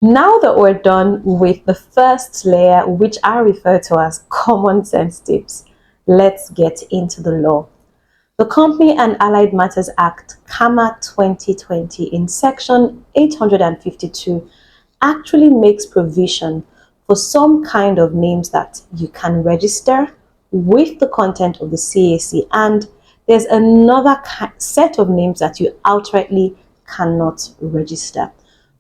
Now that we're done with the first layer, which I refer to as common sense tips, let's get into the law. The Company and Allied Matters Act, CAMA 2020, in section 852, actually makes provision for some kind of names that you can register with the content of the CAC, and there's another set of names that you outrightly cannot register.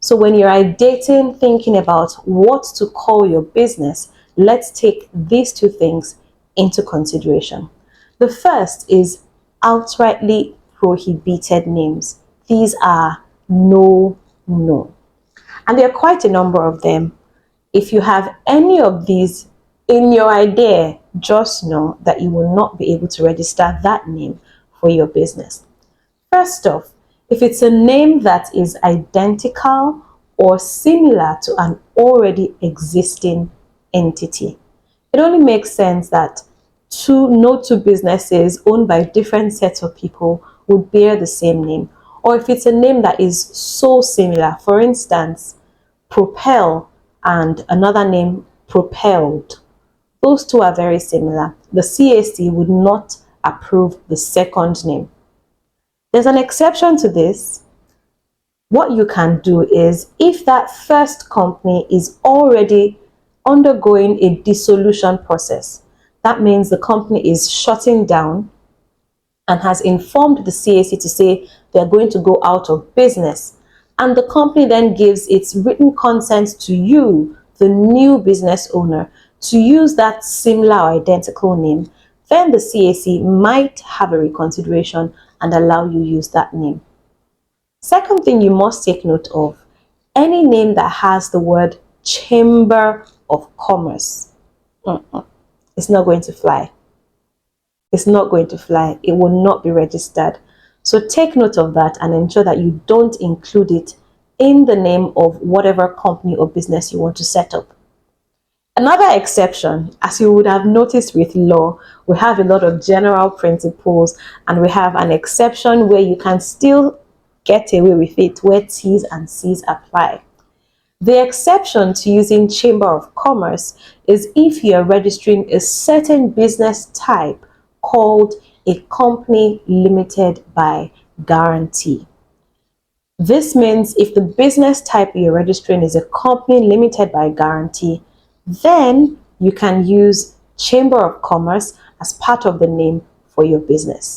So when you're ideating, thinking about what to call your business, let's take these two things into consideration. The first is outrightly prohibited names. These are no. And there are quite a number of them. If you have any of these in your idea, just know that you will not be able to register that name for your business. First off, if it's a name that is identical or similar to an already existing entity, it only makes sense that no two businesses owned by different sets of people would bear the same name. Or if it's a name that is so similar, for instance, Propel and another name Propelled, those two are very similar. The CAC would not approve the second name. There's an exception to this. What you can do is, if that first company is already undergoing a dissolution process, that means the company is shutting down and has informed the CAC to say they're going to go out of business, and the company then gives its written consent to you, the new business owner, to use that similar or identical name, then the CAC might have a reconsideration and allow you use that name. Second thing you must take note of, any name that has the word Chamber of Commerce, it's not going to fly. It's not going to fly. It will not be registered. So take note of that and ensure that you don't include it in the name of whatever company or business you want to set up. Another exception, as you would have noticed with law, we have a lot of general principles, and we have an exception where you can still get away with it, where T's and C's apply. The exception to using Chamber of Commerce is if you are registering a certain business type called a company limited by guarantee. This means if the business type you're registering is a company limited by guarantee, then you can use Chamber of Commerce as part of the name for your business.